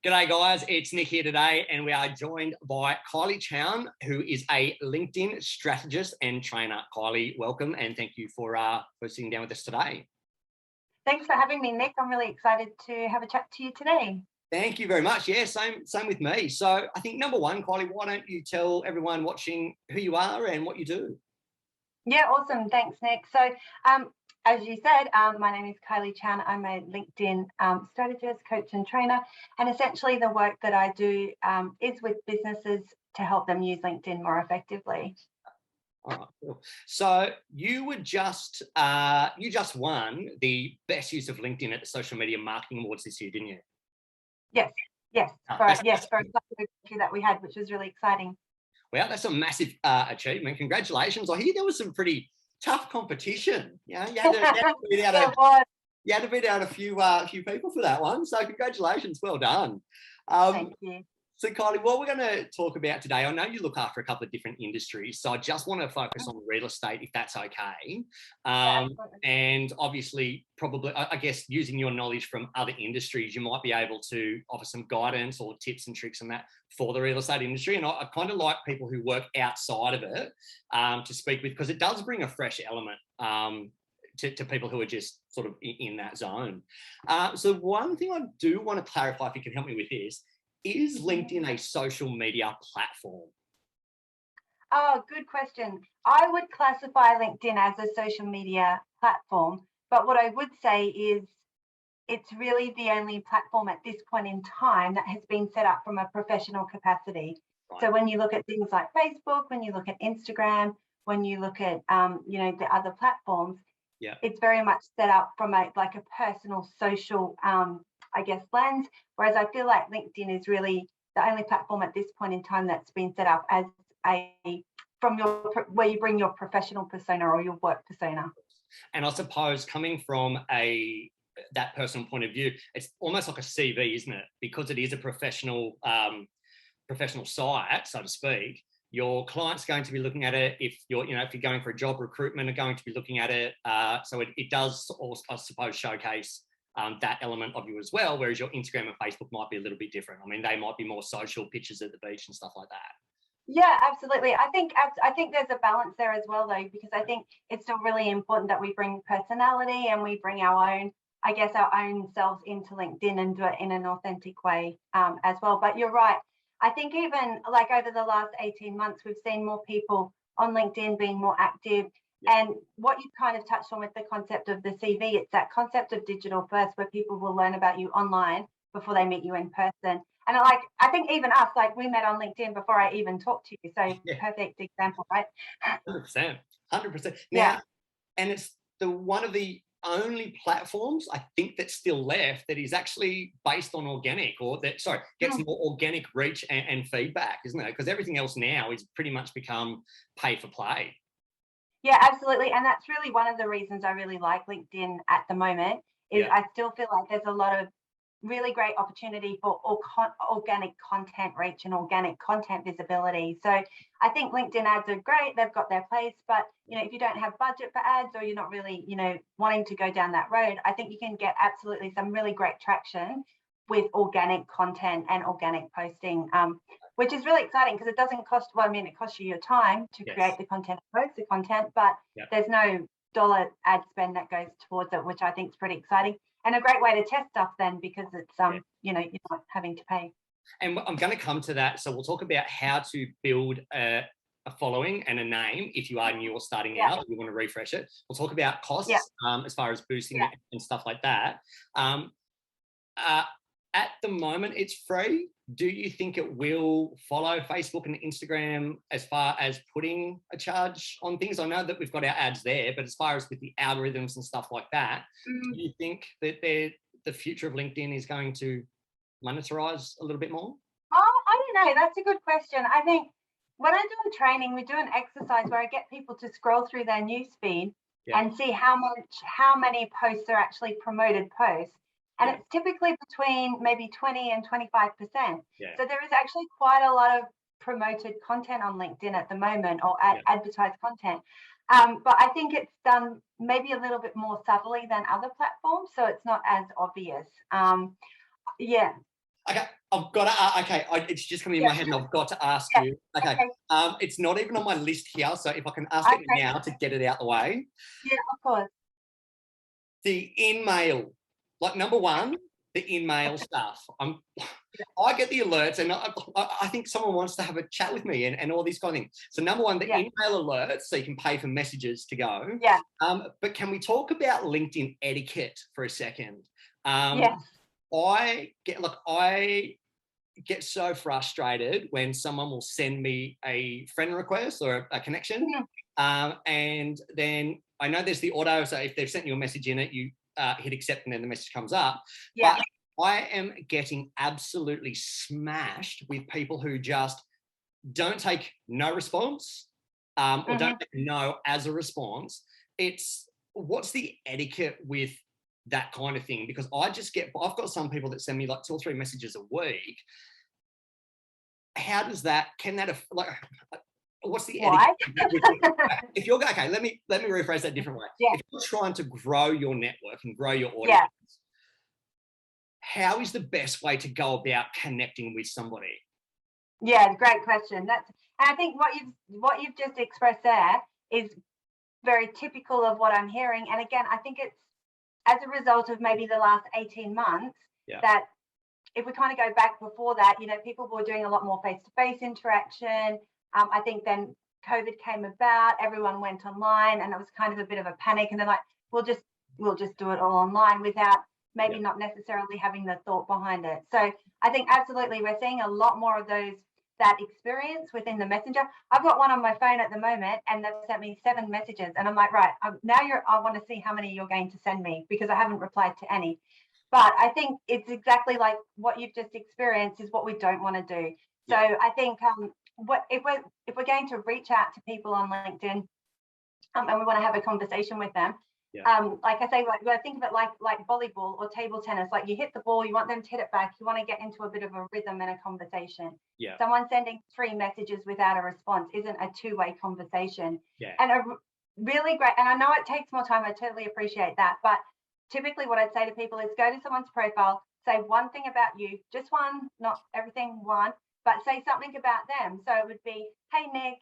G'day guys, it's Nick here today and we are joined by Kylie Chown, who is a LinkedIn strategist and trainer. Kylie, welcome and thank you for sitting down with us today. Thanks for having me, Nick. I'm really excited to have a chat to you today. Thank you very much. Yeah, same with me. So I think number one, Kylie, why don't you tell everyone watching who you are and what you do? Yeah, awesome. Thanks, Nick. So as you said, my name is Kylie Chown. I'm a LinkedIn strategist, coach and trainer. And essentially the work that I do is with businesses to help them use LinkedIn more effectively. All right, cool. So you just won the best use of LinkedIn at the Social Media Marketing Awards this year, didn't you? Yes, for a couple that we had, which was really exciting. Well, that's a massive achievement. Congratulations. I hear there was some pretty tough competition. You had to beat out a few people for that one. So congratulations, well done. Thank you. So Kylie, what we're going to talk about today, I know you look after a couple of different industries, so I just want to focus on real estate, if that's okay. And obviously, probably, I guess, using your knowledge from other industries, you might be able to offer some guidance or tips and tricks on that for the real estate industry. And I kind of like people who work outside of it to speak with, because it does bring a fresh element to people who are just sort of in that zone. So one thing I do want to clarify, if you can help me with this, is LinkedIn a social media platform? Oh, good question. I would classify LinkedIn as a social media platform, but what I would say is it's really the only platform at this point in time that has been set up from a professional capacity. Right. So when you look at things like Facebook, when you look at Instagram, when you look at the other platforms, it's very much set up from a personal social lens, whereas I feel like LinkedIn is really the only platform at this point in time that's been set up as where you bring your professional persona or your work persona. And I suppose coming from that personal point of view, it's almost like a CV, isn't it? Because it is a professional site, so to speak. Your client's going to be looking at it. If you're going for a job, recruitment are going to be looking at it. So it does, also, I suppose, showcase that element of you as well, whereas your Instagram and Facebook might be a little bit different. I mean, they might be more social, pictures at the beach and stuff like that. Yeah, absolutely. I think there's a balance there as well, though, because I think it's still really important that we bring personality and we bring our own selves into LinkedIn and do it in an authentic way as well. But you're right. I think even over the last 18 months, we've seen more people on LinkedIn being more active. And what you kind of touched on with the concept of the CV, it's that concept of digital first, where people will learn about you online before they meet you in person. And I think even us, we met on LinkedIn before I even talked to you. So perfect example, right? 100%. Now, and it's one of the only platforms I think that's still left that is actually based on organic, or gets more organic reach and feedback, isn't it? Because everything else now is pretty much become pay for play. Yeah, absolutely. And that's really one of the reasons I really like LinkedIn at the moment is I still feel like there's a lot of really great opportunity for organic content reach and organic content visibility. So I think LinkedIn ads are great. They've got their place, but if you don't have budget for ads, or you're not really, wanting to go down that road, I think you can get absolutely some really great traction with organic content and organic posting, which is really exciting because it doesn't cost, it costs you your time to create the content, post the content, but there's no dollar ad spend that goes towards it, which I think is pretty exciting. And a great way to test stuff then, because it's, you're not having to pay. And I'm going to come to that. So we'll talk about how to build a following and a name if you are new or starting out, you want to refresh it. We'll talk about costs as far as boosting it and stuff like that. At the moment, it's free. Do you think it will follow Facebook and Instagram as far as putting a charge on things? I know that we've got our ads there, but as far as with the algorithms and stuff like that, do you think that the future of LinkedIn is going to monetize a little bit more? Oh, I don't know. That's a good question. I think when I do a training, we do an exercise where I get people to scroll through their newsfeed and see how many posts are actually promoted posts. And it's typically between maybe 20 and 25%. So there is actually quite a lot of promoted content on LinkedIn at the moment, or advertised content. But I think it's done maybe a little bit more subtly than other platforms, so it's not as obvious. Okay, I've got to, okay, it's just coming in my head and I've got to ask you. Okay, it's not even on my list here, so if I can ask it now to get it out the way. Yeah, of course. The in-mail, like number one, the in-mail stuff. I get the alerts and I think someone wants to have a chat with me and all these kind of things. So number one, the in-mail alerts, so you can pay for messages to go. Yeah. But can we talk about LinkedIn etiquette for a second? Yes. I get so frustrated when someone will send me a friend request or a connection. And then I know there's the auto, so if they've sent you a message in it, you hit accept and then the message comes up. But I am getting absolutely smashed with people who just don't take no response or don't take no as a response. What's the etiquette with that kind of thing? Because I've got some people that send me like 2 or 3 messages a week. How does that, what's the etiquette? If you're, okay, let me rephrase that a different way. If you're trying to grow your network and grow your audience, how is the best way to go about connecting with somebody? Yeah, great question. And I think what you've just expressed there is very typical of what I'm hearing. And again, I think it's as a result of maybe the last 18 months that if we kind of go back before that, people were doing a lot more face-to-face interaction. I think then COVID came about, everyone went online and it was kind of a bit of a panic. And they're like, we'll just do it all online without maybe not necessarily having the thought behind it. So I think absolutely we're seeing a lot more of that experience within the messenger. I've got one on my phone at the moment and they've sent me 7 messages and I'm like, right, I want to see how many you're going to send me because I haven't replied to any. But I think it's exactly like what you've just experienced is what we don't want to do. So I think if we're going to reach out to people on LinkedIn and we want to have a conversation with them, like I say, I think of it like volleyball or table tennis. Like you hit the ball, you want them to hit it back. You want to get into a bit of a rhythm and a conversation. Someone sending 3 messages without a response isn't a 2-way conversation. And a really great, and I know it takes more time. I totally appreciate that, but typically what I'd say to people is go to someone's profile, say one thing about you, just one, not everything, one, but say something about them. So it would be, hey, Nick,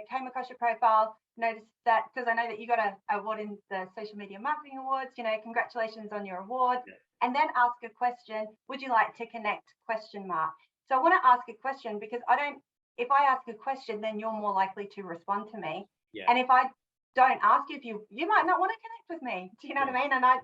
came across your profile, noticed that, because I know that you got an award in the Social Media Marketing Awards, congratulations on your award. And then ask a question, would you like to connect, ? So I want to ask a question because if I ask a question, then you're more likely to respond to me. And if I don't ask you might not want to connect with me. Do you know what I mean? And I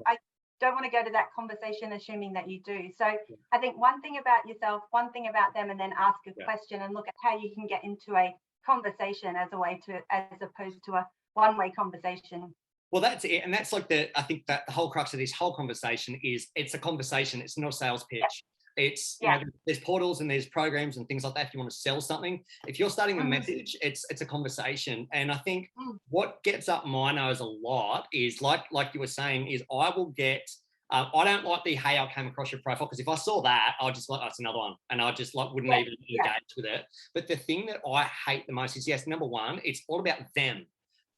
don't want to go to that conversation assuming that you do. So I think one thing about yourself, one thing about them, and then ask a question and look at how you can get into a conversation as opposed to a one-way conversation. Well, that's it. And that's like I think that the whole crux of this whole conversation is it's a conversation. It's not a sales pitch. It's there's portals and there's programs and things like that if you want to sell something. If you're starting a message, it's a conversation. And I think what gets up my nose a lot is like you were saying is I will get I don't like the hey, I came across your profile, because if I saw that, I'll just that's another one, and I just wouldn't even engage with it. But the thing that I hate the most is number one, it's all about them.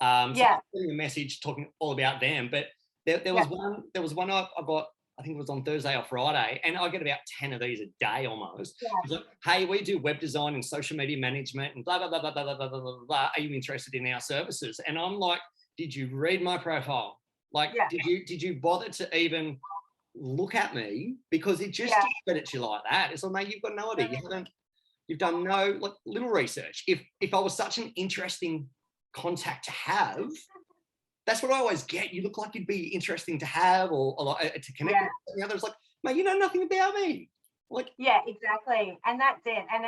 So I'm sending a message talking all about them, but there was one I got. I think it was on Thursday or Friday, and I get about 10 of these a day almost. It's like, hey, we do web design and social media management and blah, blah, blah, blah, blah, blah, blah, blah, blah. Are you interested in our services? And I'm like, did you read my profile? Like, did you bother to even look at me? Because it just discredits you like that. It's like, mate, you've got no idea. You've done no little research. If I was such an interesting contact to have, that's what I always get. You look like you'd be interesting to have or to connect with the others. Like, mate, you know nothing about me. Like, exactly. And that's it. And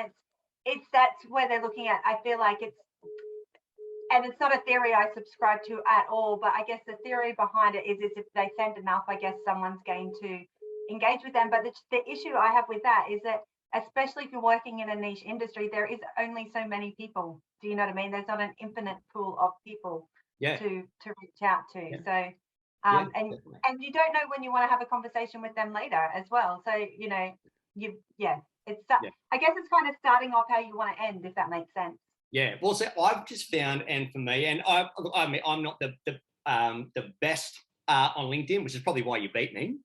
that's where they're looking at. I feel like it's not a theory I subscribe to at all, but I guess the theory behind it is if they send enough, I guess someone's going to engage with them. But the issue I have with that is that, especially if you're working in a niche industry, there is only so many people. Do you know what I mean? There's not an infinite pool of people to reach out to. So and you don't know when you want to have a conversation with them later as well. So I guess it's kind of starting off how you want to end, if that makes sense. Yeah, well, so I've just found, and for me, and I'm not the best on LinkedIn, which is probably why you beat me.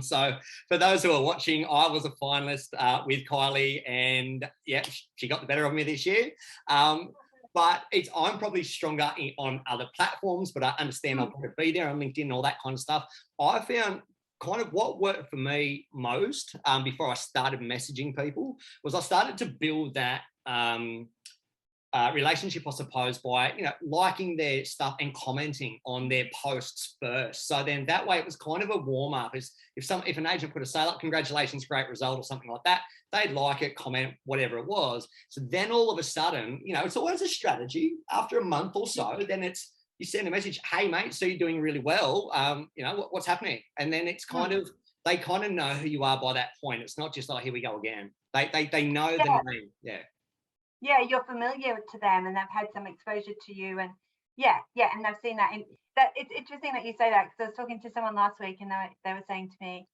So for those who are watching, I was a finalist with Kylie, and yeah, she got the better of me this year. But I'm probably stronger on other platforms, but I understand I've got to be there on LinkedIn and all that kind of stuff. I found kind of what worked for me most before I started messaging people was I started to build that relationship, I suppose, by liking their stuff and commenting on their posts first. So then that way it was kind of a warm up. If an agent put a sale up, congratulations, great result, or something like that, they'd like it, comment, whatever it was. So then all of a sudden, it's always a strategy. After a month or so, then you send a message, hey mate, so you're doing really well. What's happening? And then it's kind of, they kind of know who you are by that point. It's not just like, here we go again. They know the name. Yeah, you're familiar to them, and they've had some exposure to you, and and they've seen that. And that it's interesting that you say that, because I was talking to someone last week, and they were saying to me,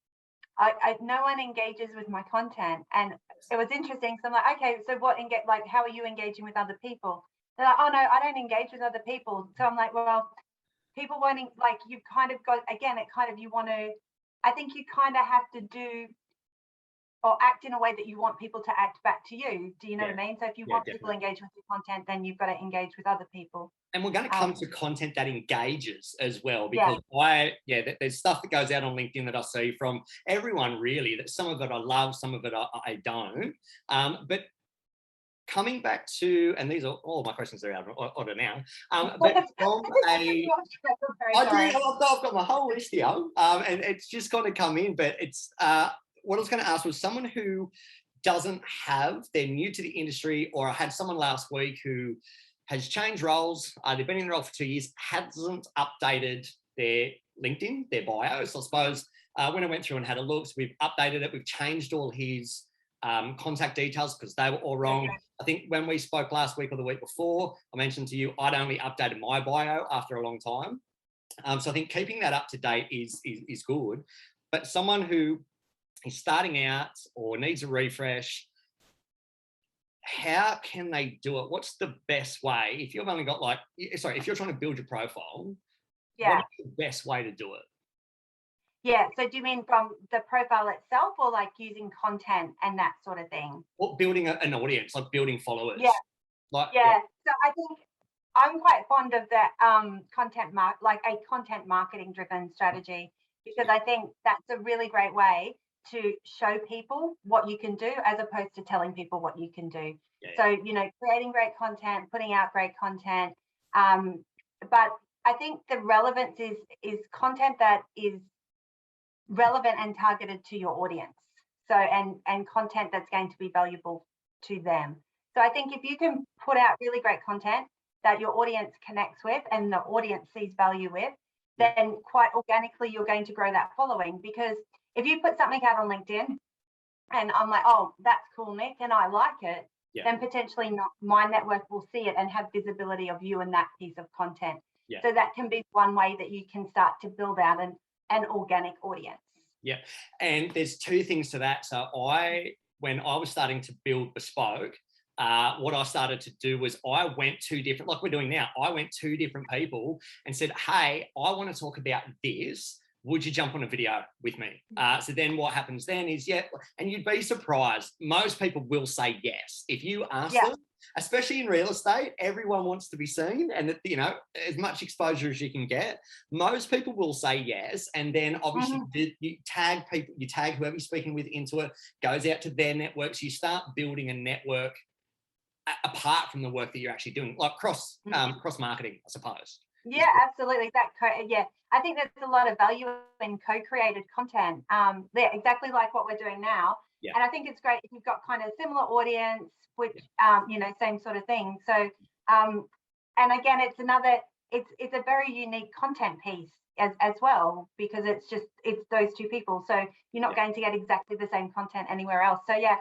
no one engages with my content, and it was interesting. So I'm like, okay, so how are you engaging with other people? They're like, oh no, I don't engage with other people. So I'm like, well, people won't, you've kind of got, again, I think you kind of have to do or act in a way that you want people to act back to you. Do you know what I mean? So if you want people to engage with your content, then you've got to engage with other people. And we're going to come to content that engages as well, because there's stuff that goes out on LinkedIn that I see from everyone, really, that some of it I love, some of it I don't. But coming back to, and these are all my questions are out of order now, but from I've got my whole list here, and it's just going to come in, but it's, what I was going to ask was someone who they're new to the industry, or I had someone last week who has changed roles. They've been in the role for 2 years, hasn't updated their LinkedIn, their bio. So I suppose when I went through and had a look, so we've updated it. We've changed all his contact details because they were all wrong. Okay. I think when we spoke last week or the week before, I mentioned to you, I'd only updated my bio after a long time. So I think keeping that up to date is good. But someone who is starting out or needs a refresh, how can they do it? What's the best way? If you've only got if you're trying to build your profile, what is the best way to do it? Yeah, so do you mean from the profile itself, or like using content and that sort of thing? Or building an audience, like building followers? Yeah. So I think I'm quite fond of that content marketing driven strategy, because I think that's a really great way to show people what you can do, as opposed to telling people what you can do. So, creating great content, putting out great content. But I think the relevance is content that is relevant and targeted to your audience. So, and content that's going to be valuable to them. So I think if you can put out really great content that your audience connects with and the audience sees value with, then quite organically you're going to grow that following. Because if you put something out on LinkedIn and I'm like, oh, that's cool, Nick, and I like it, then potentially my network will see it and have visibility of you and that piece of content. So that can be one way that you can start to build out an organic audience. Yeah, and there's two things to that. So when I was starting to build Bespoke, what I started to do was I went to different, like we're doing now, I went to different people and said, hey, I want to talk about this. Would you jump on a video with me? So then what happens then is, and you'd be surprised, most people will say yes. If you ask them, especially in real estate, everyone wants to be seen, and as much exposure as you can get, most people will say yes. And then obviously you tag people, you tag whoever you're speaking with into it, goes out to their networks. You start building a network apart from the work that you're actually doing, like cross marketing, I suppose. Yeah, absolutely. I think there's a lot of value in co-created content. Exactly like what we're doing now. Yeah. And I think it's great if you've got kind of similar audience, which same sort of thing. So and again, it's a very unique content piece as well, because it's those two people. So you're not going to get exactly the same content anywhere else. So I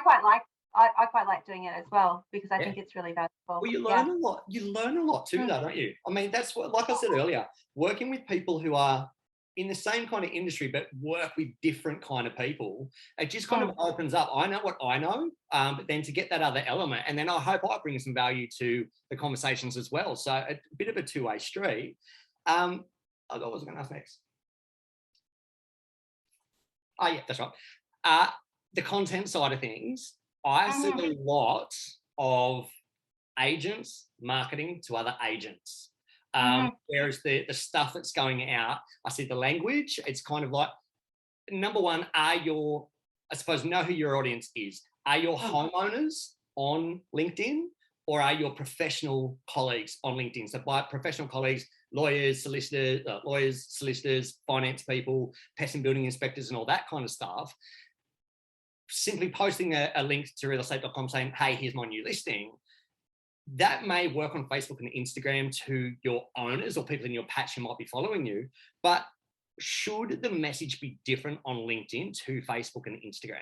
quite like doing it as well, because I think it's really valuable. Well, you learn a lot. You learn a lot too, though, don't you? I mean, that's what, like I said earlier, working with people who are in the same kind of industry but work with different kind of people, it just kind of opens up. I know what I know, but then to get that other element, and then I hope I bring some value to the conversations as well. So a bit of a two-way street. I was going to ask next. Oh, yeah, that's right. The content side of things, I see a lot of agents marketing to other agents. Whereas the stuff that's going out, I see the language. It's kind of like, number one, I suppose, know who your audience is. Are your homeowners on LinkedIn, or are your professional colleagues on LinkedIn? So by professional colleagues, lawyers, solicitors, finance people, pest and building inspectors, and all that kind of stuff. Simply posting a link to realestate.com saying, hey, here's my new listing. That may work on Facebook and Instagram to your owners or people in your patch who might be following you. But should the message be different on LinkedIn to Facebook and Instagram?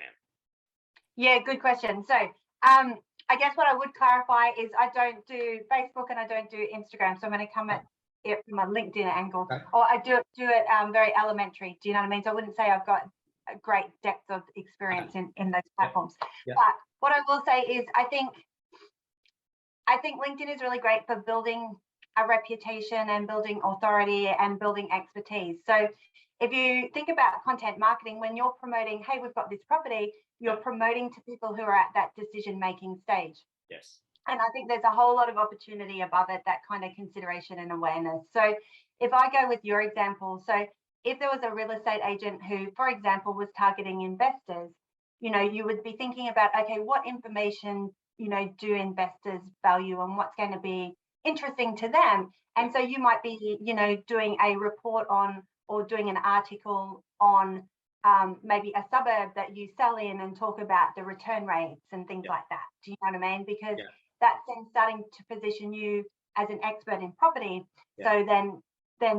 Yeah, good question. So I guess what I would clarify is I don't do Facebook and I don't do Instagram. So I'm going to come at it from a LinkedIn angle, or I do it very elementary. Do you know what I mean? So I wouldn't say I've got a great depth of experience in those platforms. But what I will say is I think LinkedIn is really great for building a reputation and building authority and building expertise. So if you think about content marketing, when you're promoting, hey, we've got this property, you're promoting to people who are at that decision-making stage. Yes. And I think there's a whole lot of opportunity above it, that kind of consideration and awareness. So if I go with your example, so if there was a real estate agent who, for example, was targeting investors, you would be thinking about, okay, what information, do investors value and what's going to be interesting to them? And so you might be, doing a report on, or doing an article on maybe a suburb that you sell in and talk about the return rates and things like that. Do you know what I mean? Because that's then starting to position you as an expert in property. So then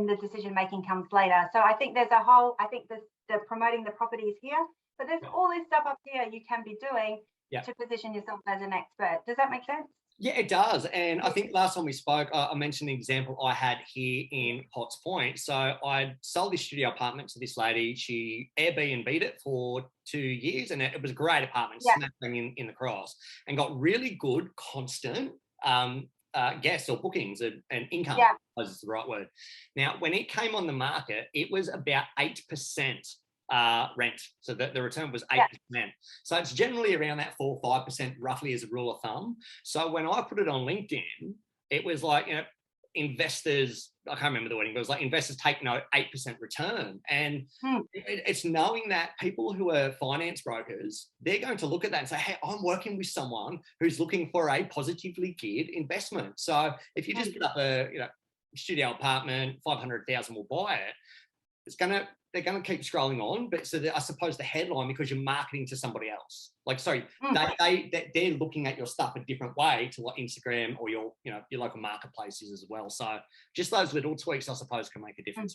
the decision making comes later. So I think there's the promoting the properties here, but there's all this stuff up here you can be doing to position yourself as an expert. Does that make sense? Yeah, it does. And I think last time we spoke, I mentioned the example I had here in Potts Point. So I sold this studio apartment to this lady. She Airbnb'd it for 2 years, and it was a great apartment, snapping in the cross, and got really good constant guests or bookings and income, is the right word. Now, when it came on the market, it was about 8% rent. So the return was 8%. So it's generally around that 4 or 5% roughly as a rule of thumb. So when I put it on LinkedIn, it was like, investors, I can't remember the wording, but it was like investors take no 8% return. And it's knowing that people who are finance brokers, they're going to look at that and say, hey, I'm working with someone who's looking for a positively geared investment. So if you just put up a studio apartment, 500,000 will buy it, they're going to keep scrolling on. But so I suppose the headline, because you're marketing to somebody else, they're looking at your stuff a different way to what Instagram or your local marketplace is as well. So just those little tweaks, I suppose, can make a difference.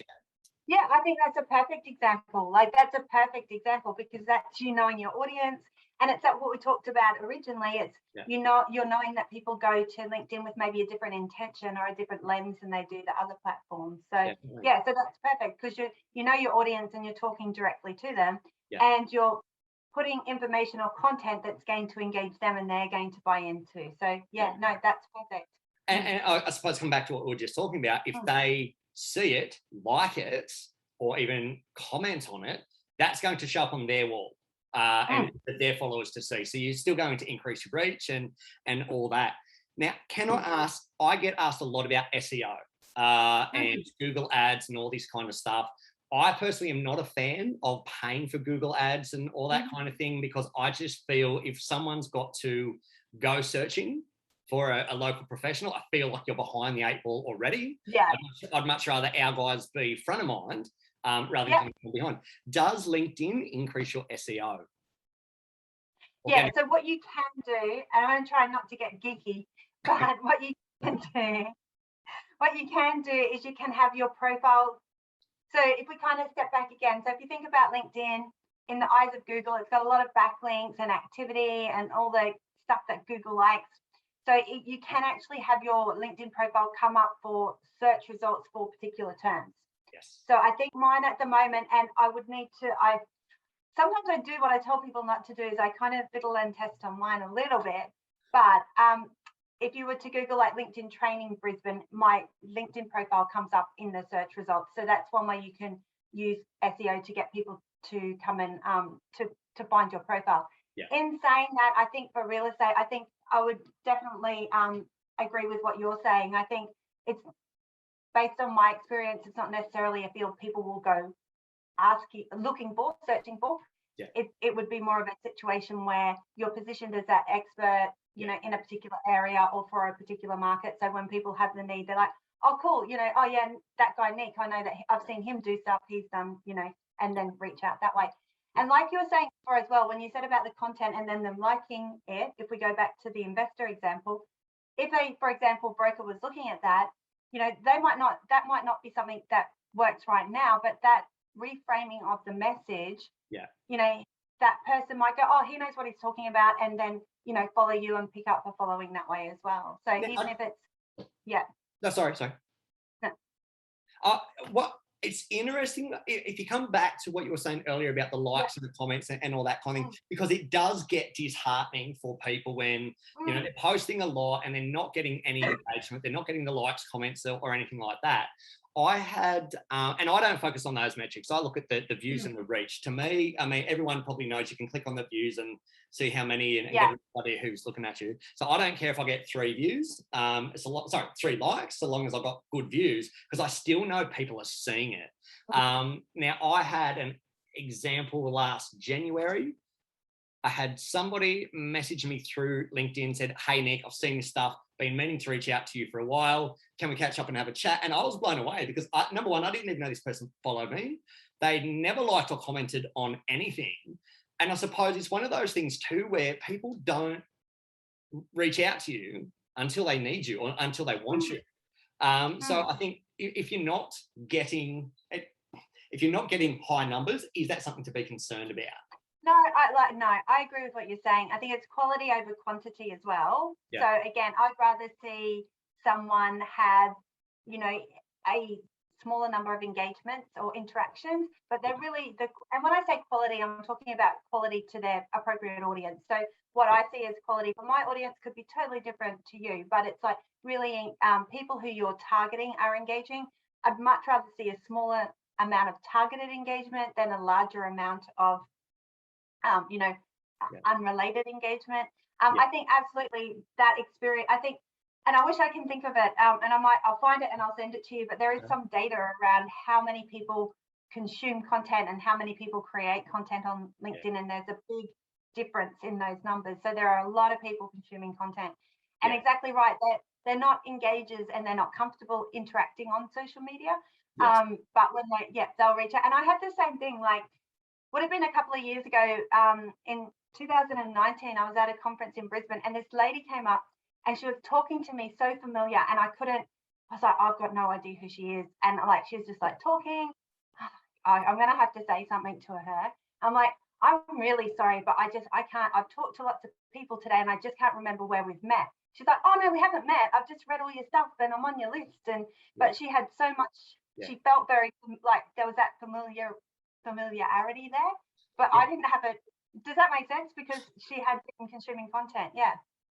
Yeah, I think that's a perfect example. That's a perfect example, because that's knowing your audience. And it's that what we talked about originally. It's you're knowing that people go to LinkedIn with maybe a different intention or a different lens than they do the other platforms. So so that's perfect, because you know your audience and you're talking directly to them, and you're putting information or content that's going to engage them and they're going to buy into. So no, that's perfect. And I suppose come back to what we were just talking about, if they see it, like it, or even comment on it, that's going to show up on their wall. And for their followers to see. So you're still going to increase your reach and all that. Now, can I ask, I get asked a lot about SEO and Google ads and all this kind of stuff. I personally am not a fan of paying for Google ads and all that kind of thing, because I just feel if someone's got to go searching for a local professional, I feel like you're behind the 8 ball already. I'd much rather our guys be front of mind rather than behind. Does LinkedIn increase your SEO? So what you can do, and I'm going to try not to get geeky, but what you can do is you can have your profile. So if we kind of step back again, so if you think about LinkedIn, in the eyes of Google, it's got a lot of backlinks and activity and all the stuff that Google likes. So you can actually have your LinkedIn profile come up for search results for particular terms. So I think mine at the moment, and I would need to, sometimes I do what I tell people not to do, is I kind of fiddle and test on mine a little bit, but if you were to Google like LinkedIn training Brisbane, my LinkedIn profile comes up in the search results. So that's one way you can use SEO to get people to come and to find your profile. Yeah. In saying that, I think for real estate, I think I would definitely agree with what you're saying. I think it's based on my experience, it's not necessarily a field people will go looking for, searching for. Yeah. It would be more of a situation where you're positioned as that expert, you know, in a particular area or for a particular market. So when people have the need, they're like, oh, cool, you know, oh yeah, that guy Nick, I know that I've seen him do stuff, he's done, you know, and then reach out that way. And like you were saying before as well, when you said about the content and then them liking it, if we go back to the investor example, if a, for example, broker was looking at that, you know, that might not be something that works right now, but that reframing of the message, you know, that person might go, oh, he knows what he's talking about, and then, you know, follow you and pick up the following that way as well. So even if it's, No, sorry. No. What it's interesting if you come back to what you were saying earlier about the likes and the comments and all that kind of thing, because it does get disheartening for people when you know they're posting a lot and they're not getting any engagement, they're not getting the likes, comments, or anything like that. I had, and I don't focus on those metrics. I look at the views and the reach. To me, I mean, everyone probably knows you can click on the views and see how many and get everybody who's looking at you. So I don't care if I get 3 views. It's a lot. Sorry, 3 likes, so long as I've got good views, because I still know people are seeing it. Now I had an example last January. I had somebody message me through LinkedIn, said, hey, Nick, I've seen this stuff, been meaning to reach out to you for a while. Can we catch up and have a chat? And I was blown away because, number one, I didn't even know this person followed me. They'd never liked or commented on anything. And I suppose it's one of those things too where people don't reach out to you until they need you or until they want you. So I think if you're not getting high numbers, is that something to be concerned about? No, I agree with what you're saying. I think it's quality over quantity as well. So again, I'd rather see someone have, you know, a smaller number of engagements or interactions, but they're really and when I say quality, I'm talking about quality to their appropriate audience. So what I see as quality for my audience could be totally different to you, but it's like really people who you're targeting are engaging. I'd much rather see a smaller amount of targeted engagement than a larger amount of unrelated engagement. I think absolutely that experience, I think, and I wish I can think of it, and I'll find it and I'll send it to you, but there is some data around how many people consume content and how many people create content on LinkedIn, and there's a big difference in those numbers. So there are a lot of people consuming content. And exactly right, they're not engagers and they're not comfortable interacting on social media. But when they'll reach out. And I have the same thing, like, would have been a couple of years ago, in 2019, I was at a conference in Brisbane, and this lady came up and she was talking to me so familiar, and I was like, I've got no idea who she is. And like, she was just like talking. I'm going to have to say something to her. I'm like, I'm really sorry, but I can't. I've talked to lots of people today and I just can't remember where we've met. She's like, oh no, we haven't met. I've just read all your stuff and I'm on your list. And but she had so much, she felt very like there was that familiarity there, but I didn't have it. Does that make sense? Because she had been consuming content.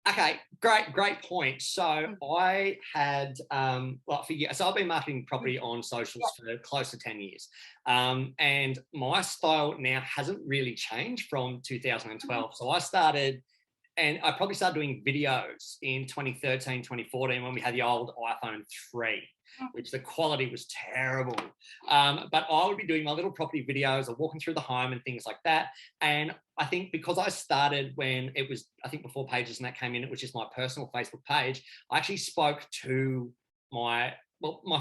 Okay, great point. So I had so I've been marketing property on socials for close to 10 years. And my style now hasn't really changed from 2012. So I probably started doing videos in 2013, 2014 when we had the old iPhone 3, which the quality was terrible. But I would be doing my little property videos or walking through the home and things like that. And I think because I started when it was, I think before Pages and that came in, which is my personal Facebook page, I actually spoke to my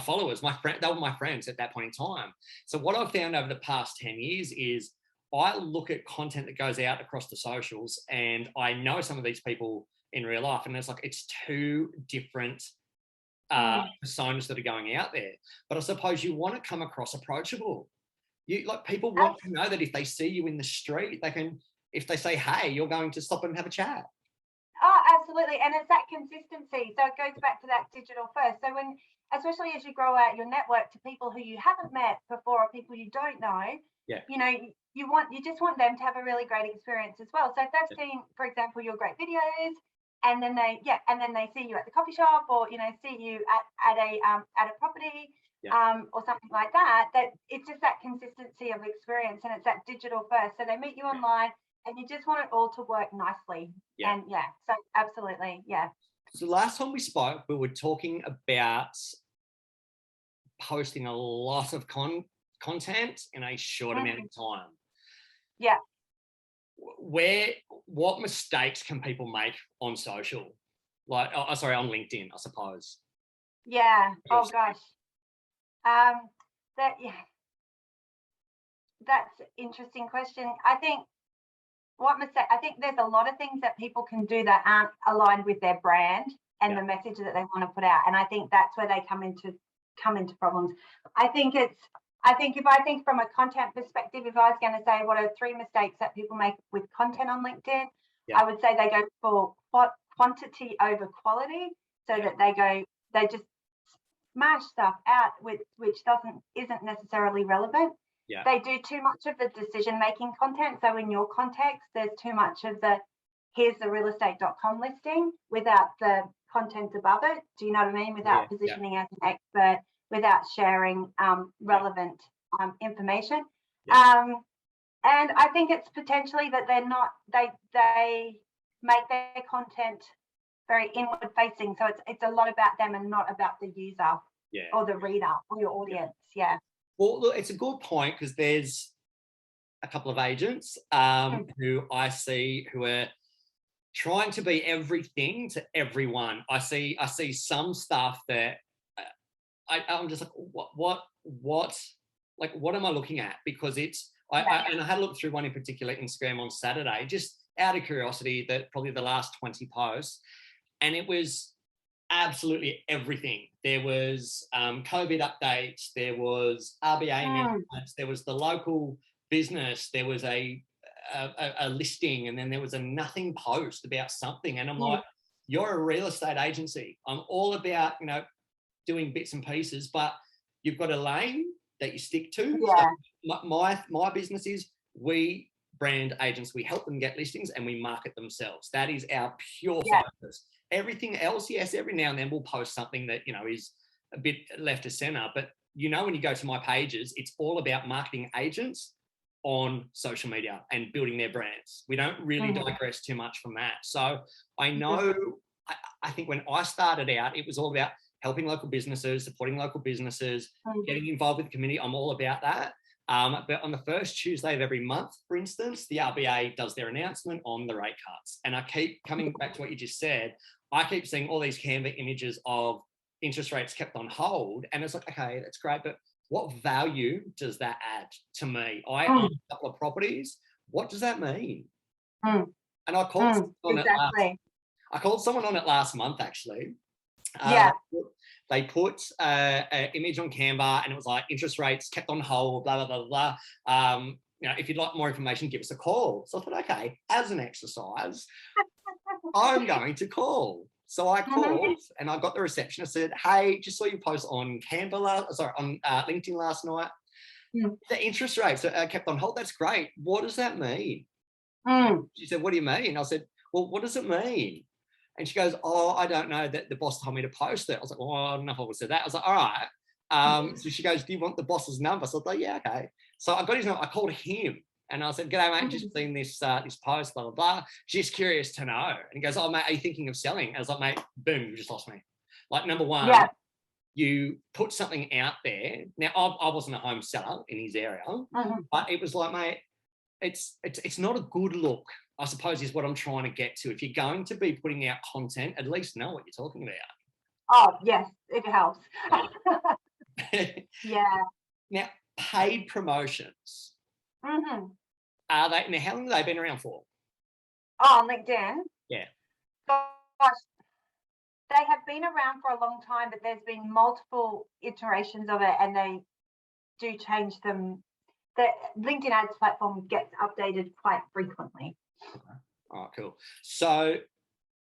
followers, they were my friends at that point in time. So what I've found over the past 10 years is I look at content that goes out across the socials, and I know some of these people in real life, and it's 2 different personas that are going out there. But I suppose you want to come across approachable. People want to know that if they see you in the street, they can, if they say, hey, you're going to stop and have a chat. Oh, absolutely. And it's that consistency. So it goes back to that digital first. So when, especially as you grow out your network to people who you haven't met before or people you don't know, you know, you just want them to have a really great experience as well. So if they've seen, for example, your great videos, and then they see you at the coffee shop, or see you at a property, or something like that. That it's just that consistency of experience, and it's that digital first. So they meet you online, and you just want it all to work nicely. And so absolutely, So last time we spoke, we were talking about posting a lot of content in a short amount of time. Yeah. What mistakes can people make on social? Like, on LinkedIn, I suppose. Yeah. Oh gosh. That's an interesting question. I think there's a lot of things that people can do that aren't aligned with their brand and the message that they want to put out. And I think that's where they come into problems. I think if I think from a content perspective, if I was going to say what are 3 mistakes that people make with content on LinkedIn, I would say they go for quantity over quality, so that they just smash stuff out which isn't necessarily relevant. Yeah. They do too much of the decision-making content. So in your context, there's too much of here's the realestate.com listing without the content above it. Do you know what I mean? Without positioning as an expert, without sharing relevant information. And I think it's potentially that they make their content very inward facing. So it's a lot about them and not about the user or the reader or your audience. Yeah. Well, look, it's a good point, because there's a couple of agents who I see who are trying to be everything to everyone. I see some stuff that I'm just like, what am I looking at? Because I had a look through one in particular, Instagram, on Saturday, just out of curiosity, that probably the last 20 posts, and it was absolutely everything. There was COVID updates, there was RBA announcements, there was the local business, there was a listing, and then there was a nothing post about something. And I'm like, you're a real estate agency. I'm all about, doing bits and pieces, but you've got a lane that you stick to. Yeah. So my business is, we brand agents, we help them get listings and we market themselves. That is our pure focus. Everything else, yes, every now and then we'll post something that, is a bit left of center, but when you go to my pages, it's all about marketing agents on social media and building their brands. We don't really digress too much from that. So I know, I think when I started out, it was all about helping local businesses, supporting local businesses, getting involved with the community. I'm all about that. But on the first Tuesday of every month, for instance, the RBA does their announcement on the rate cuts. And I keep coming back to what you just said. I keep seeing all these Canva images of interest rates kept on hold. And it's like, okay, that's great, but what value does that add to me? I own a couple of properties. What does that mean? And I called someone on it last month, actually. They put an image on Canva, and it was like, interest rates kept on hold, blah, blah, blah, blah. If you'd like more information, give us a call. So I thought, okay, as an exercise, I'm going to call. So I called and I got the receptionist, said, hey, just saw you post on LinkedIn last night. The interest rates kept on hold. That's great. What does that mean? She said, what do you mean? I said, well, what does it mean? And she goes, oh, I don't know, that the boss told me to post it. I was like, well, I don't know if I would say that. I was like, all right. So she goes, do you want the boss's number? So I was like, yeah, okay. So I got his number. I called him and I said, g'day, mate, just seen this post, blah, blah, blah. Just curious to know. And he goes, oh, mate, are you thinking of selling? And I was like, mate, boom, you just lost me. Like, number one, you put something out there. Now, I wasn't a home seller in his area, but it was like, mate, it's not a good look, I suppose, is what I'm trying to get to. If you're going to be putting out content, at least know what you're talking about. Oh, yes, it helps. Now, paid promotions. Are they, now, how long have they been around for? Oh, on LinkedIn? Yeah. Gosh, they have been around for a long time, but there's been multiple iterations of it, and they do change them. The LinkedIn ads platform gets updated quite frequently. Okay. Oh, cool. So,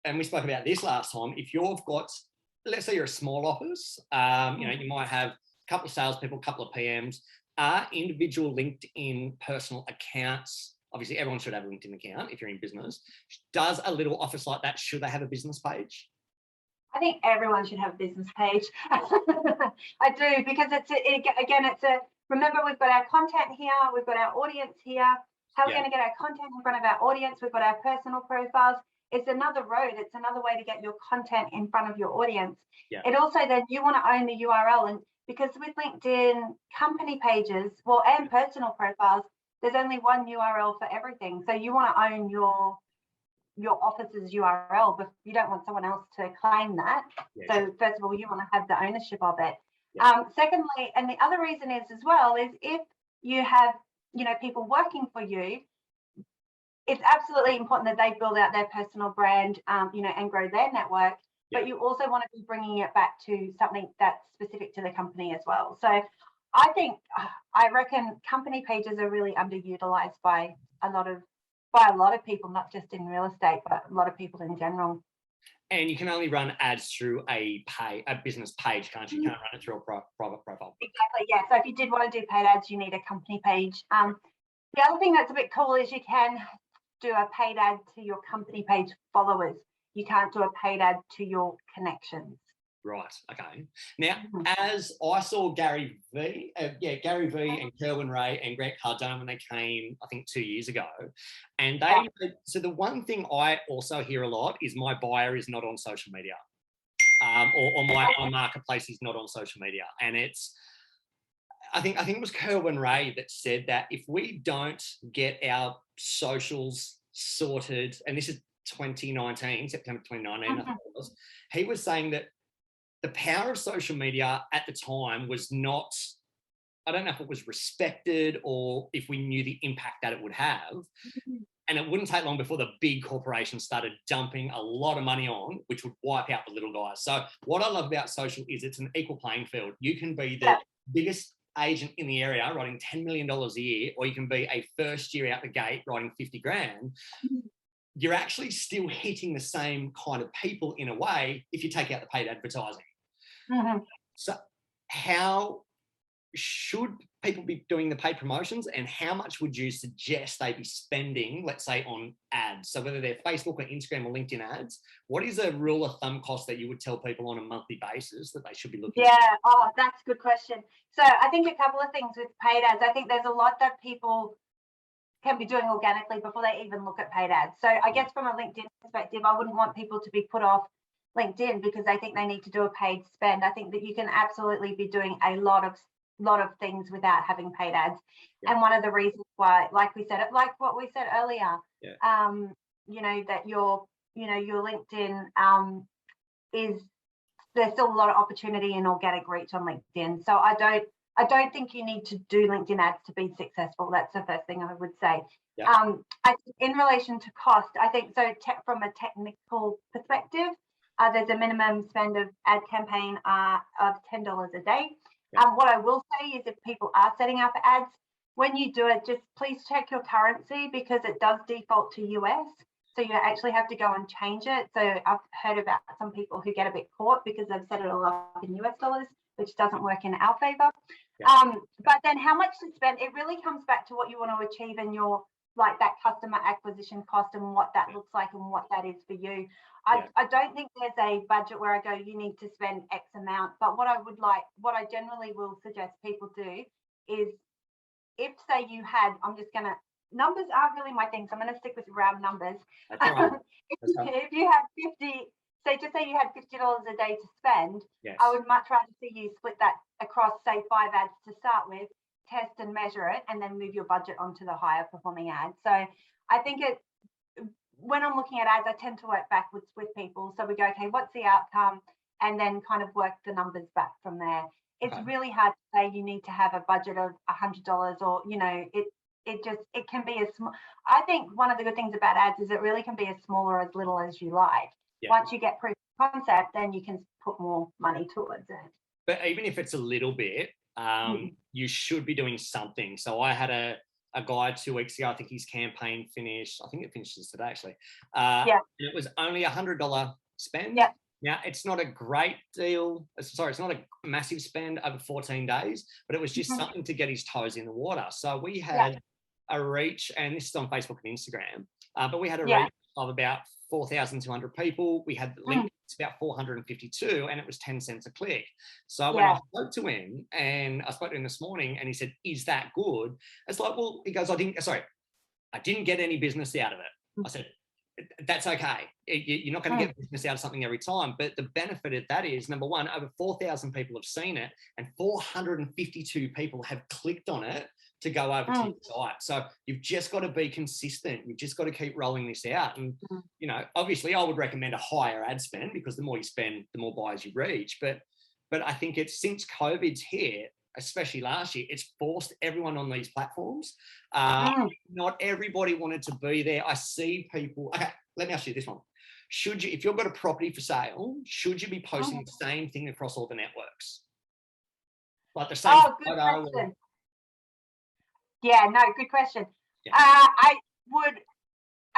and we spoke about this last time. If you've got, let's say you're a small office, you might have a couple of salespeople, a couple of PMs. Are individual LinkedIn personal accounts obviously everyone should have a LinkedIn account if you're in business. Does a little office like that, should they have a business page? I think everyone should have a business page. I do, because remember, we've got our content here, we've got our audience here. How are we going to get our content in front of our audience? We've got our personal profiles. It's another road. It's another way to get your content in front of your audience. Yeah. It also, then you want to own the URL, and because with LinkedIn company pages, and personal profiles, there's only one URL for everything. So you want to own your office's URL, but you don't want someone else to claim that. Yeah, so first of all, you want to have the ownership of it. Yeah. Secondly, and the other reason is as well, is if you have, people working for you, it's absolutely important that they build out their personal brand, and grow their network. Yeah. But you also want to be bringing it back to something that's specific to the company as well. So I reckon company pages are really underutilized by a lot of people, not just in real estate, but a lot of people in general. And you can only run ads through a business page, can't you? You can't run it through a private profile. Exactly, yeah. So if you did want to do paid ads, you need a company page. The other thing that's a bit cool is you can do a paid ad to your company page followers. You can't do a paid ad to your connections. Right. Okay. Now, as I saw Gary V and Kerwin Ray and Grant Cardone when they came, I think 2 years ago, and so the one thing I also hear a lot is my buyer is not on social media, or my marketplace is not on social media, and I think it was Kerwin Ray that said that if we don't get our socials sorted, and this is 2019, September 2019, I think it was, he was saying that the power of social media at the time was not, I don't know if it was respected or if we knew the impact that it would have. And it wouldn't take long before the big corporations started dumping a lot of money on, which would wipe out the little guys. So what I love about social is it's an equal playing field. You can be the biggest agent in the area writing $10 million a year, or you can be a first year out the gate writing 50 grand. You're actually still hitting the same kind of people in a way if you take out the paid advertising. So how should people be doing the paid promotions, and how much would you suggest they be spending, let's say, on ads? So whether they're Facebook or Instagram or LinkedIn ads, what is a rule of thumb cost that you would tell people on a monthly basis that they should be looking at? Oh, that's a good question. So I think a couple of things with paid ads. I think there's a lot that people can be doing organically before they even look at paid ads. So I guess from a LinkedIn perspective, I wouldn't want people to be put off LinkedIn because they think they need to do a paid spend. I think that you can absolutely be doing a lot of things without having paid ads. And one of the reasons why, like what we said earlier, that your LinkedIn is, there's still a lot of opportunity in organic reach on LinkedIn. So I don't think you need to do LinkedIn ads to be successful. That's the first thing I would say. In relation to cost, I think so. From a technical perspective, there's a minimum spend of ad campaign of $10 a day. What I will say is if people are setting up ads, when you do it, just please check your currency because it does default to US. So you actually have to go and change it. So I've heard about some people who get a bit caught because they've set it all up in US dollars, which doesn't work in our favor. But then how much to spend, it really comes back to what you want to achieve in your, like that customer acquisition cost and what that looks like and what that is for you. I don't think there's a budget where I go, you need to spend X amount. But what I generally will suggest people do is if say you had, numbers aren't really my thing, so I'm going to stick with round numbers. If you had 50, just say you had $50 a day to spend, I would much rather see you split that across, say, 5 ads to start with, test and measure it, and then move your budget onto the higher performing ads. So I think when I'm looking at ads, I tend to work backwards with people. So we go, okay, what's the outcome? And then kind of work the numbers back from there. It's really hard to say you need to have a budget of $100 or, it can be as small. I think one of the good things about ads is it really can be as small or as little as you like. Once you get proof of concept, then you can put more money towards it. But even if it's a little bit, you should be doing something. So I had a guy 2 weeks ago, I think his campaign finished, I think it finishes today actually. And it was only $100 spend. Now, it's not a great deal. Sorry, it's not a massive spend over 14 days, but it was just something to get his toes in the water. So we had a reach, and this is on Facebook and Instagram, but we had a Yeah. reach of about 4,200 people. We had linked to about 452, and it was 10 cents a click. So when I spoke to him, and I spoke to him this morning, and he said, "Is that good?" It's like, well, he goes, I didn't get any business out of it. I said, that's okay. You're not going to get business out of something every time. But the benefit of that is, number one, over 4,000 people have seen it, and 452 people have clicked on it to go over to your site. So you've just got to be consistent. You've just got to keep rolling this out. And, you know, obviously I would recommend a higher ad spend, because the more you spend, the more buyers you reach. But I think it's, since COVID's hit, especially last year, it's forced everyone on these platforms. Not everybody wanted to be there. I see people. Okay, let me ask you this one. Should you, if you've got a property for sale, should you be posting the same thing across all the networks? Like the same good photo? question. Yeah, no, good question. Yeah. I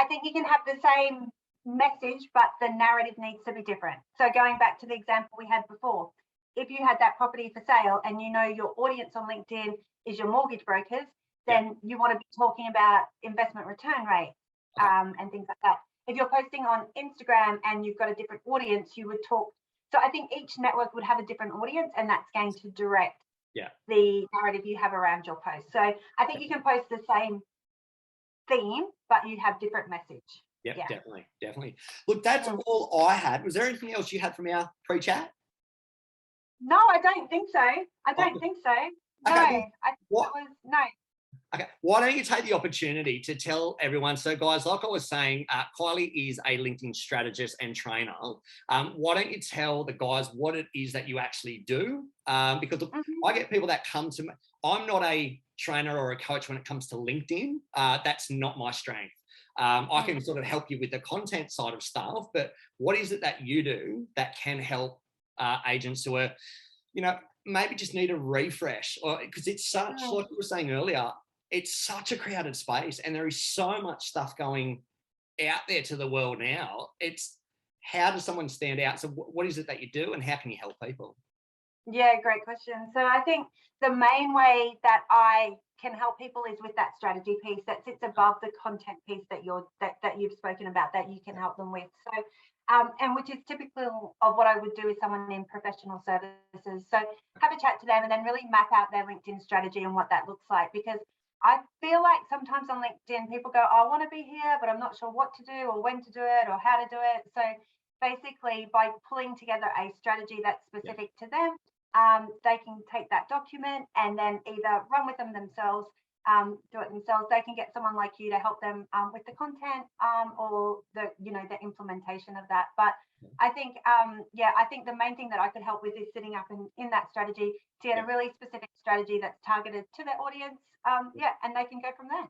think you can have the same message, but the narrative needs to be different. So going back to the example we had before, if you had that property for sale and you know your audience on LinkedIn is your mortgage brokers, then you want to be talking about investment return rate and things like that. If you're posting on Instagram and you've got a different audience, you would talk. So I think each network would have a different audience, and that's going to direct the narrative you have around your post. So I think you can post the same theme, but you have different message. Yep, definitely. Look, that's all I had. Was there anything else you had from our pre-chat? No, I don't think so. No, okay, no. Okay, why don't you take the opportunity to tell everyone? So, guys, like I was saying, Kylie is a LinkedIn strategist and trainer. Why don't you tell the guys what it is that you actually do? Because look, I get people that come to me. I'm not a trainer or a coach when it comes to LinkedIn. That's not my strength. I can sort of help you with the content side of stuff, but what is it that you do that can help agents who are, you know, maybe just need a refresh? Or because it's such, like you were saying earlier, it's such a crowded space, and there is so much stuff going out there to the world now. It's, how does someone stand out? So what is it that you do, and how can you help people? Yeah, great question. So I think the main way that I can help people is with that strategy piece that sits above the content piece that you've spoken about, that you can help them with. So and which is typical of what I would do with someone in professional services. So have a chat to them and then really map out their LinkedIn strategy and what that looks like, because I feel like sometimes on LinkedIn people go, I want to be here, but I'm not sure what to do or when to do it or how to do it. So basically, by pulling together a strategy that's specific to them, they can take that document and then either run with them themselves, do it themselves. They can get someone like you to help them with the content or the implementation of that. But I think I think the main thing that I could help with is sitting up in that strategy to get a really specific strategy that's targeted to their audience. And they can go from there.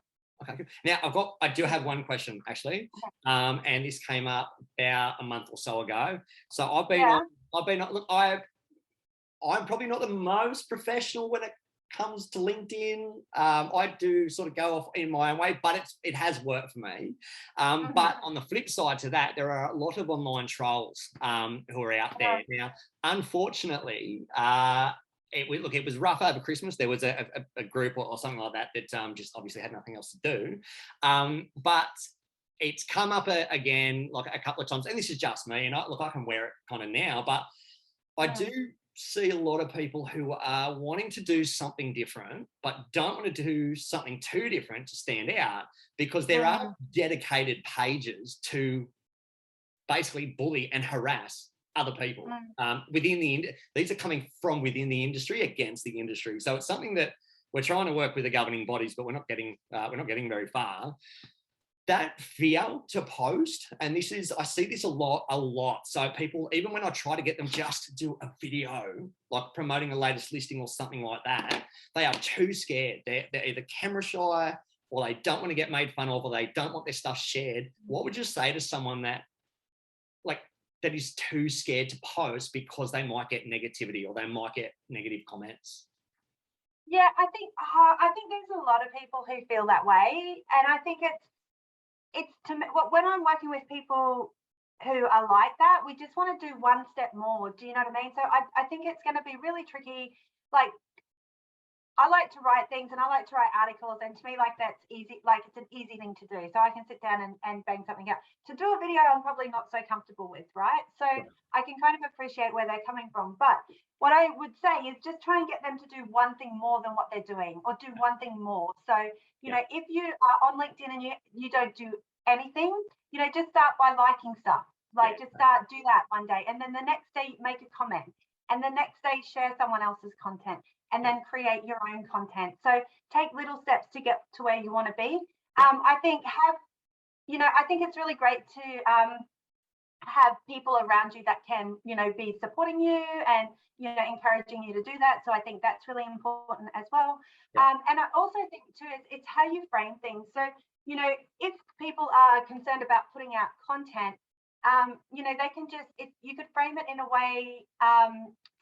Okay. Now I do have one question actually, and this came up about a month or so ago. So I'm probably not the most professional when it comes to LinkedIn. I do sort of go off in my own way, but it has worked for me. But on the flip side to that, there are a lot of online trolls who are out there. Now, unfortunately, it was rough over Christmas. There was a group or something like that just obviously had nothing else to do. But it's come up again like a couple of times, and this is just me, and I can wear it kind of now, but I do see a lot of people who are wanting to do something different, but don't want to do something too different to stand out, because there are dedicated pages to basically bully and harass other people within these are coming from within the industry against the industry. So it's something that we're trying to work with the governing bodies, but we're not getting very far. That fear to post, and I see this a lot. So people, even when I try to get them just to do a video, like promoting the latest listing or something like that, they are too scared. They're either camera shy, or they don't want to get made fun of, or they don't want their stuff shared. What would you say to someone that is too scared to post because they might get negativity or they might get negative comments? Yeah, I think there's a lot of people who feel that way, and I think it's to me, when I'm working with people who are like that, we just want to do one step more. Do you know what I mean? So I think it's going to be really tricky. Like, I like to write things, and I like to write articles, and to me, like, that's easy. Like, it's an easy thing to do. So I can sit down and bang something out. To do a video, I'm probably not so comfortable with, right? So I can kind of appreciate where they're coming from. But what I would say is just try and get them to do one thing more than what they're doing, or do one thing more. So, you know, if you are on LinkedIn and you don't do anything, you know, just start by liking stuff. Like, just do that one day, and then the next day make a comment, and the next day share someone else's content, and then create your own content. So take little steps to get to where you want to be. I think I think it's really great to have people around you that can, you know, be supporting you and, you know, encouraging you to do that. So I think that's really important as well. And I also think too, it's how you frame things. So, you know, if people are concerned about putting out content, you know, they can just, you could frame it in a way.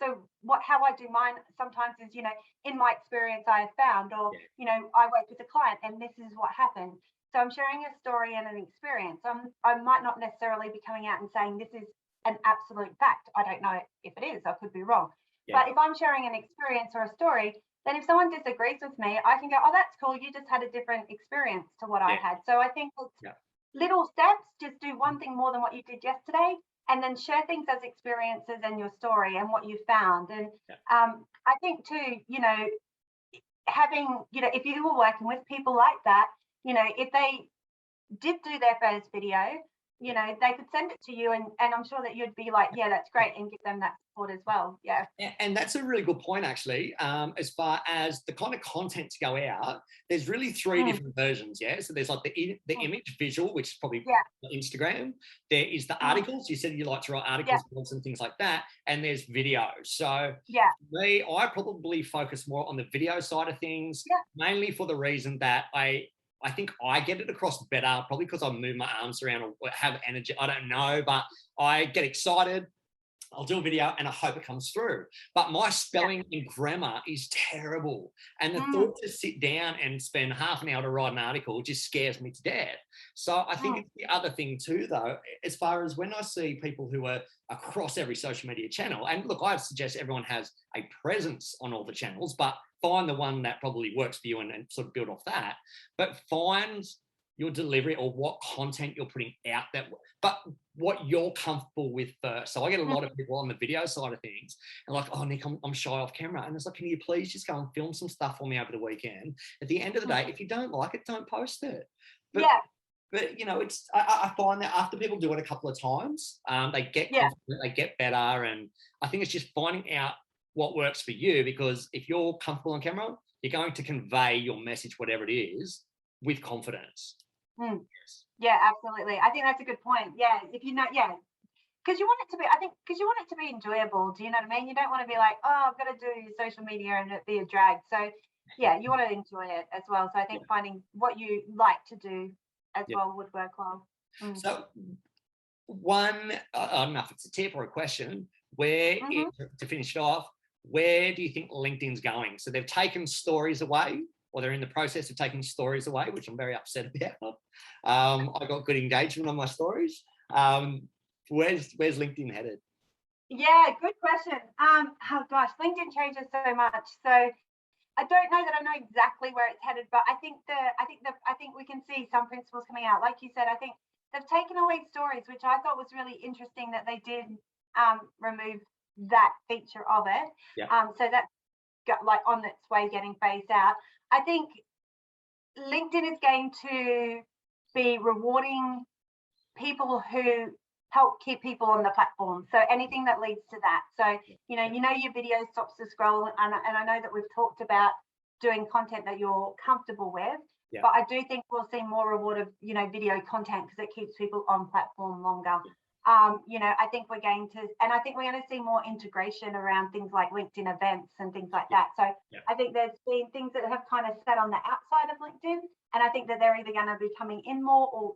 So how I do mine sometimes is, you know, in my experience I have found, or, you know, I work with a client and this is what happened. So I'm sharing a story and an experience. I might not necessarily be coming out and saying this is an absolute fact. I don't know if it is, I could be wrong. But if I'm sharing an experience or a story, then if someone disagrees with me, I can go, oh, that's cool. You just had a different experience to what I had. So I think it's little steps. Just do one thing more than what you did yesterday, and then share things as experiences and your story and what you found. And I think too, you know, having, you know, if you were working with people like that, you know, if they did do their first video, you know, they could send it to you, and I'm sure that you'd be like, yeah, that's great, and give them that support as well. And that's a really good point, actually. As far as the kind of content to go out, there's really three different versions. So there's like the image visual, which is probably Instagram. There is the articles. You said you like to write articles, blogs and things like that, and there's video. So I probably focus more on the video side of things, mainly for the reason that I think I get it across better, probably because I move my arms around or have energy. I don't know, but I get excited. I'll do a video and I hope it comes through. But my spelling and grammar is terrible. And the thought to sit down and spend half an hour to write an article just scares me to death. So I think it's the other thing too, though, as far as when I see people who are across every social media channel, and look, I suggest everyone has a presence on all the channels, but find the one that probably works for you and sort of build off that. But find your delivery or what content you're putting out that, but what you're comfortable with first. So I get a lot of people on the video side of things and like, oh, Nick, I'm shy off camera. And it's like, can you please just go and film some stuff for me over the weekend? At the end of the day, if you don't like it, don't post it. But you know, it's I find that after people do it a couple of times, they get confident, they get better. And I think it's just finding out what works for you, because if you're comfortable on camera, you're going to convey your message, whatever it is, with confidence. Yeah, absolutely. I think that's a good point. Yeah, if you know, because you want it to be, I think, because you want it to be enjoyable. Do you know what I mean? You don't want to be like, oh, I've got to do social media and it be a drag. So yeah, you want to enjoy it as well. So I think finding what you like to do as well would work well. So one, I don't know if it's a tip or a question, where to finish it off, where do you think LinkedIn's going? So they've taken stories away, or they're in the process of taking stories away, which I'm very upset about. I got good engagement on my stories. Where's LinkedIn headed? Yeah, good question. Oh gosh, LinkedIn changes so much. So I don't know that I know exactly where it's headed, but I think we can see some principles coming out. Like you said, I think they've taken away stories, which I thought was really interesting that they did remove that feature of it. So that's got like on its way getting phased out. I think LinkedIn is going to be rewarding people who help keep people on the platform. So anything that leads to that. So, you know, your video stops to scroll, and I know that we've talked about doing content that you're comfortable with, but I do think we'll see more reward of, you know, video content because it keeps people on platform longer. You know, I think we're going to see more integration around things like LinkedIn events and things like that. So I think there's been things that have kind of sat on the outside of LinkedIn, and I think that they're either going to be coming in more or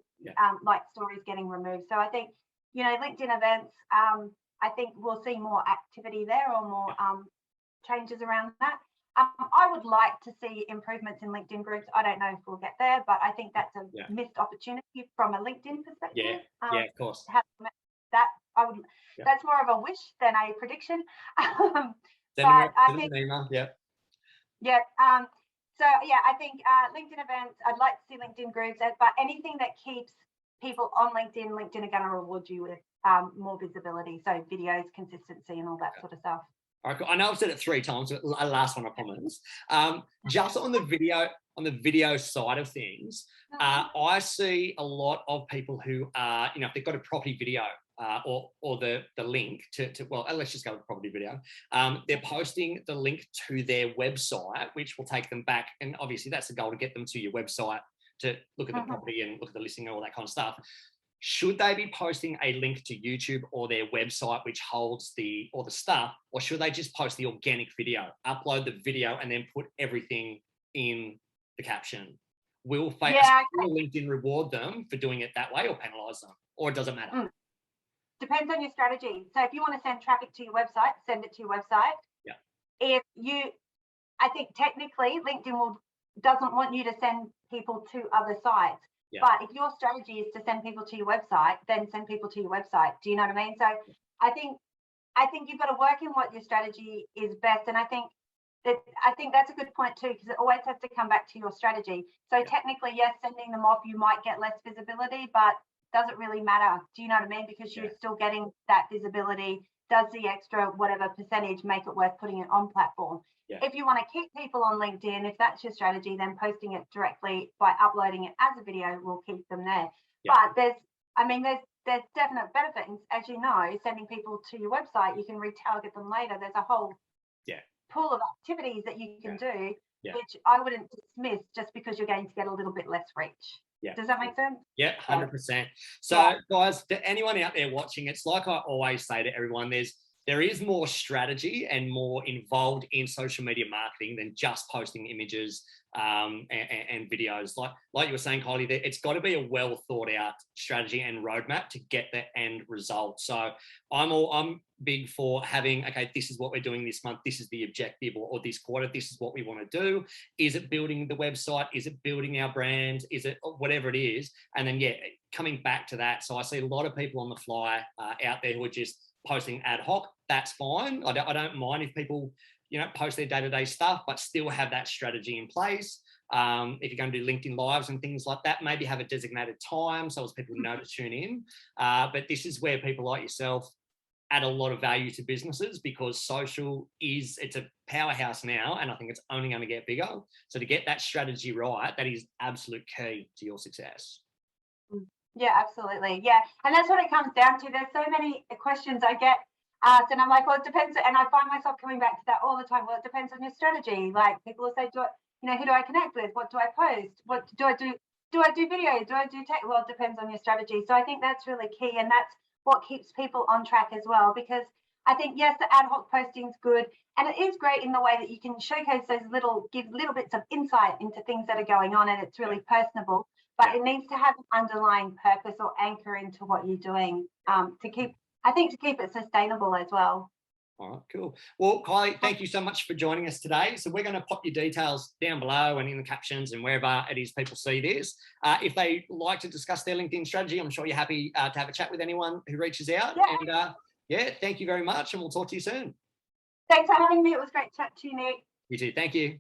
like stories getting removed. So I think, you know, LinkedIn events, I think we'll see more activity there, or more changes around that. I would like to see improvements in LinkedIn groups. I don't know if we'll get there, but I think that's a missed opportunity from a LinkedIn perspective. Of course. That's more of a wish than a prediction. But I think Yeah. So yeah, I think LinkedIn events, I'd like to see LinkedIn groups, but anything that keeps people on LinkedIn are going to reward you with more visibility. So videos, consistency, and all that sort of stuff. All right, cool. I know I've said it 3 times, but last one, I promise. Just on the video side of things, I see a lot of people who are, if they've got a property video or the link to well, let's just go with property video. They're posting the link to their website, which will take them back, and obviously that's the goal, to get them to your website to look at the property and look at the listing and all that kind of stuff. Should they be posting a link to YouTube or their website which holds the stuff, or should they just post the organic video, upload the video, and then put everything in the caption? Will LinkedIn reward them for doing it that way, or penalise them, or does it matter? Depends on your strategy. So if you want to send traffic to your website, send it to your website. Yeah. I think technically LinkedIn doesn't want you to send people to other sites. Yeah. But if your strategy is to send people to your website, then send people to your website. Do you know what I mean? So I think you've got to work in what your strategy is best. And I think that's a good point too, because it always has to come back to your strategy. So technically, yes, sending them off, you might get less visibility, but does it really matter? Do you know what I mean? Because you're still getting that visibility. Does the extra whatever percentage make it worth putting it on platform? Yeah. If you want to keep people on LinkedIn, if that's your strategy, then posting it directly by uploading it as a video will keep them there. Yeah. But there's definite benefits, as you know, sending people to your website. You can retarget them later. There's a whole pool of activities that you can do, which I wouldn't dismiss just because you're going to get a little bit less reach. Yeah. Does that make sense? Yeah, 100%. So guys, to anyone out there watching, it's like I always say to everyone, there is more strategy and more involved in social media marketing than just posting images and videos. Like you were saying, Kylie, it's got to be a well thought out strategy and roadmap to get the end result. So I'm big for having, okay, this is what we're doing this month, this is the objective, or this quarter, this is what we want to do. Is it building the website? Is it building our brand? Is it whatever it is? And then coming back to that. So I see a lot of people on the fly out there who are just posting ad hoc. That's fine. I don't mind if people post their day-to-day stuff, but still have that strategy in place. If you're going to do LinkedIn lives and things like that, maybe have a designated time so as people know to tune in. But this is where people like yourself add a lot of value to businesses, because social it's a powerhouse now, and I think it's only going to get bigger. So to get that strategy right, that is absolute key to your success. Yeah, absolutely. Yeah. And that's what it comes down to. There's so many questions I get asked, and I'm like, well, it depends. And I find myself coming back to that all the time. Well, it depends on your strategy. Like, people will say, who do I connect with? What do I post? What do I do? Do I do video? Do I do tech? Well, it depends on your strategy. So I think that's really key. And that's what keeps people on track as well. Because I think, yes, the ad hoc posting is good. And it is great in the way that you can showcase give little bits of insight into things that are going on. And it's really personable. But it needs to have an underlying purpose or anchor into what you're doing to keep it sustainable as well. All right, cool. Well, Kylie, thank you so much for joining us today. So we're going to pop your details down below and in the captions and wherever it is people see this. If they like to discuss their LinkedIn strategy, I'm sure you're happy to have a chat with anyone who reaches out. Yeah. And thank you very much, and we'll talk to you soon. Thanks for having me. It was great to chat to you, Nick. You too. Thank you.